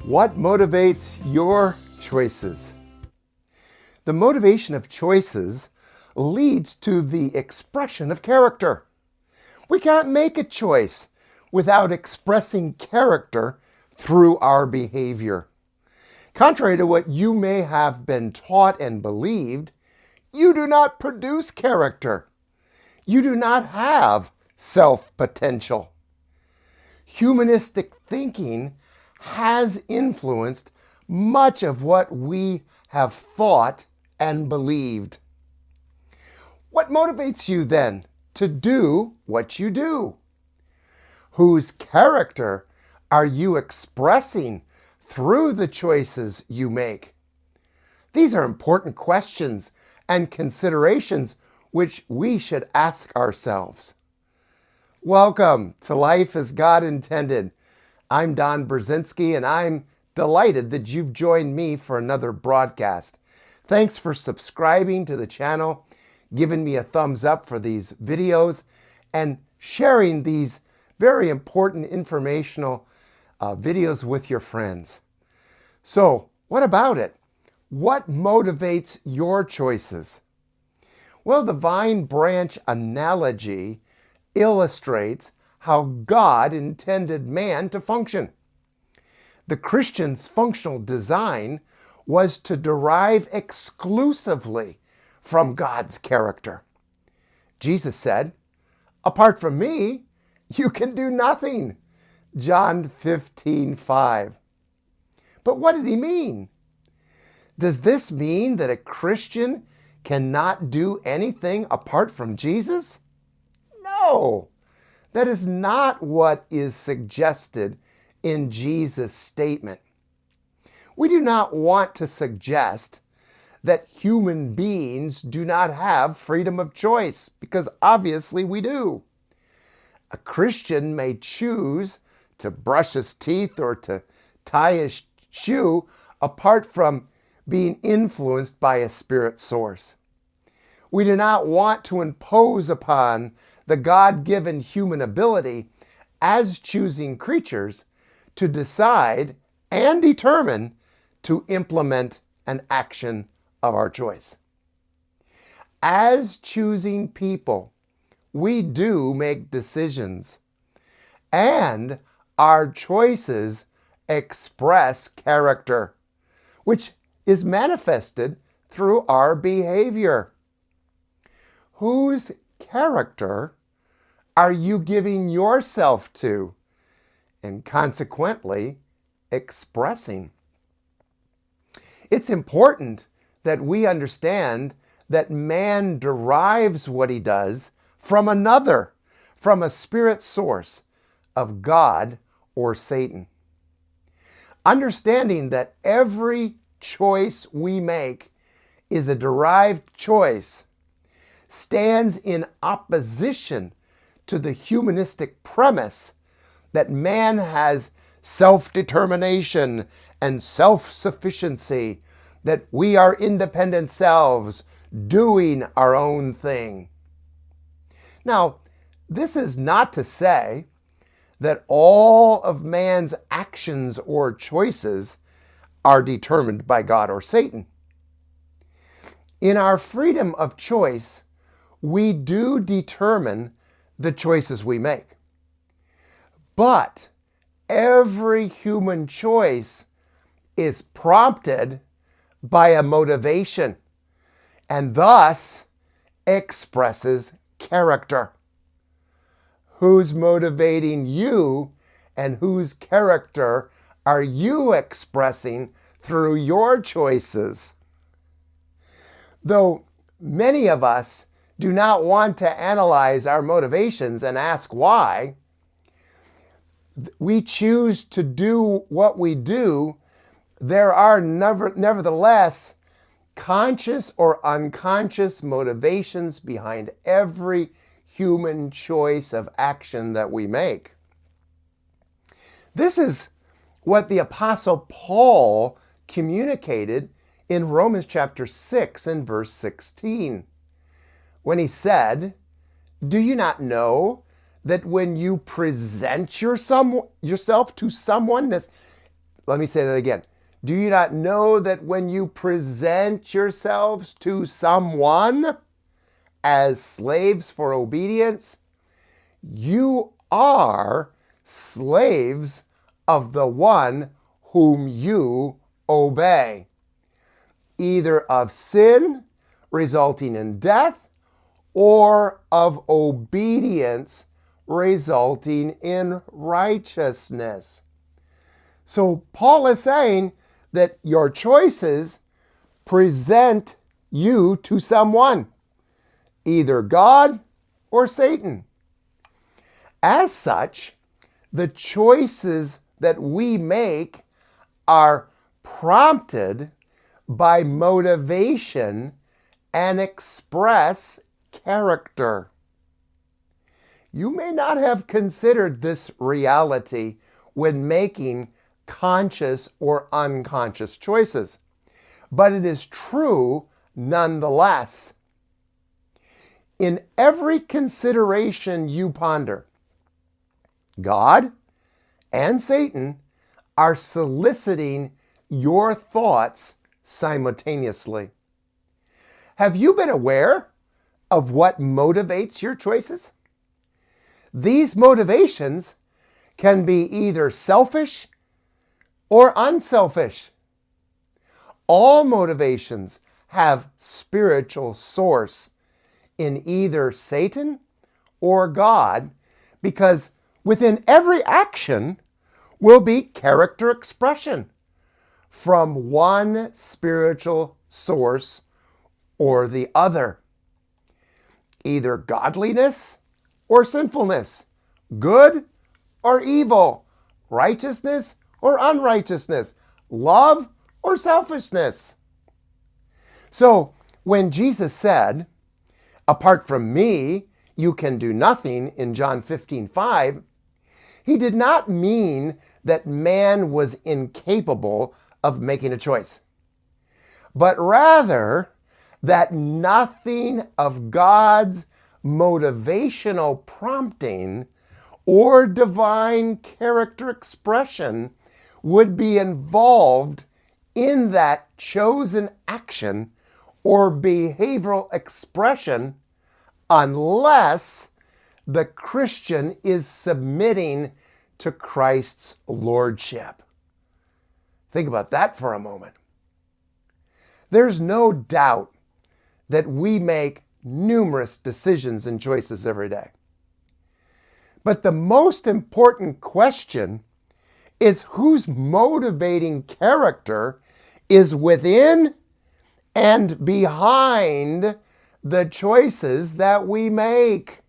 What motivates your choices? The motivation of choices leads to the expression of character. We can't make a choice without expressing character through our behavior. Contrary to what you may have been taught and believed, you do not produce character. You do not have self-potential. Humanistic thinking has influenced much of what we have thought and believed. What motivates you then to do what you do? Whose character are you expressing through the choices you make? These are important questions and considerations which we should ask ourselves. Welcome to Life as God Intended. I'm Don Brzezinski, and I'm delighted that you've joined me for another broadcast. Thanks for subscribing to the channel, giving me a thumbs up for these videos, and sharing these very important informational videos with your friends. So, what about it? What motivates your choices? Well, the vine branch analogy illustrates how God intended man to function. The Christian's functional design was to derive exclusively from God's character. Jesus said, "Apart from me, you can do nothing." John 15:5. But what did he mean? Does this mean that a Christian cannot do anything apart from Jesus? No. That is not what is suggested in Jesus' statement. We do not want to suggest that human beings do not have freedom of choice, because obviously we do. A Christian may choose to brush his teeth or to tie his shoe apart from being influenced by a spirit source. We do not want to impose upon the God-given human ability as choosing creatures to decide and determine to implement an action of our choice. As choosing people, we do make decisions, and our choices express character, which is manifested through our behavior. Whose character are you giving yourself to, and consequently expressing? It's important that we understand that man derives what he does from another, from a spirit source of God or Satan. Understanding that every choice we make is a derived choice stands in opposition to the humanistic premise that man has self-determination and self-sufficiency, that we are independent selves doing our own thing. Now, this is not to say that all of man's actions or choices are determined by God or Satan. In our freedom of choice, we do determine the choices we make. But every human choice is prompted by a motivation, and thus expresses character. Who's motivating you, and whose character are you expressing through your choices? Though many of us do not want to analyze our motivations and ask why, we choose to do what we do, there are nevertheless conscious or unconscious motivations behind every human choice of action that we make. This is what the Apostle Paul communicated in Romans chapter 6 and verse 16. When he said, "Do you not know that when you present yourself to someone, Let me say that again. Do you not know that when you present yourselves to someone as slaves for obedience, you are slaves of the one whom you obey, either of sin resulting in death or of obedience resulting in righteousness. So Paul is saying that your choices present you to someone, either God or Satan. As such, the choices that we make are prompted by motivation and express character. You may not have considered this reality when making conscious or unconscious choices, but it is true nonetheless. In every consideration you ponder, God and Satan are soliciting your thoughts simultaneously. Have you been aware of what motivates your choices? These motivations can be either selfish or unselfish. All motivations have spiritual source in either Satan or God, because within every action will be character expression from one spiritual source or the other. Either godliness or sinfulness, good or evil, righteousness or unrighteousness, love or selfishness. So when Jesus said, "Apart from me, you can do nothing," in John 15:5, he did not mean that man was incapable of making a choice, but rather that nothing of God's motivational prompting or divine character expression would be involved in that chosen action or behavioral expression unless the Christian is submitting to Christ's lordship. Think about that for a moment. There's no doubt that we make numerous decisions and choices every day. But the most important question is whose motivating character is within and behind the choices that we make.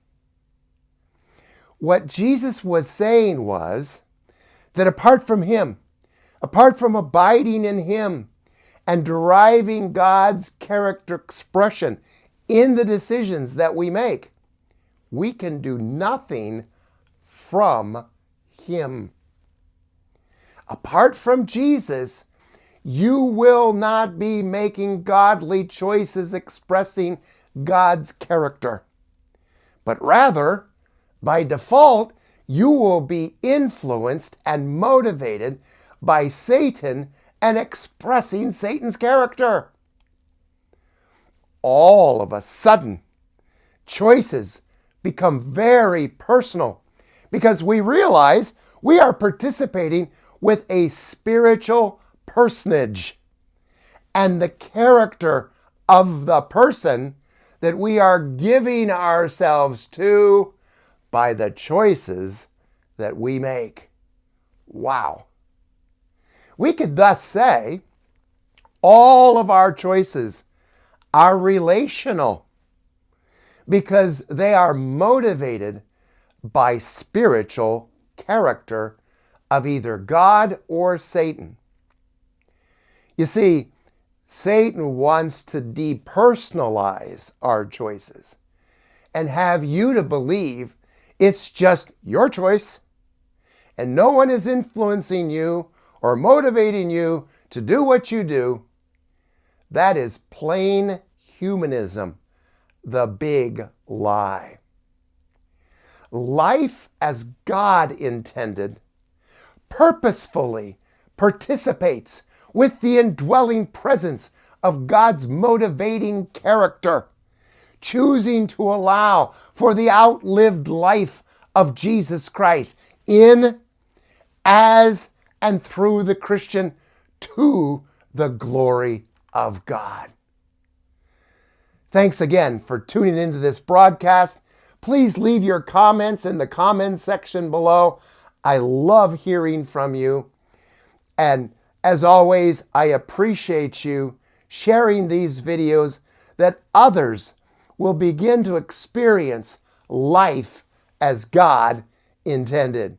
What Jesus was saying was that apart from him, apart from abiding in him and deriving God's character expression in the decisions that we make, we can do nothing from him. Apart from Jesus, you will not be making godly choices expressing God's character, but rather, by default, you will be influenced and motivated by Satan and expressing Satan's character. All of a sudden, choices become very personal because we realize we are participating with a spiritual personage, and the character of the person that we are giving ourselves to by the choices that we make. Wow. We could thus say all of our choices are relational because they are motivated by spiritual character of either God or Satan. You see, Satan wants to depersonalize our choices and have you to believe it's just your choice and no one is influencing you or motivating you to do what you do. That is plain humanism, the big lie. Life as God intended, purposefully participates with the indwelling presence of God's motivating character, choosing to allow for the outlived life of Jesus Christ in, as, and through the Christian to the glory of God. Thanks again for tuning into this broadcast. Please leave your comments in the comments section below. I love hearing from you. And as always, I appreciate you sharing these videos that others will begin to experience life as God intended.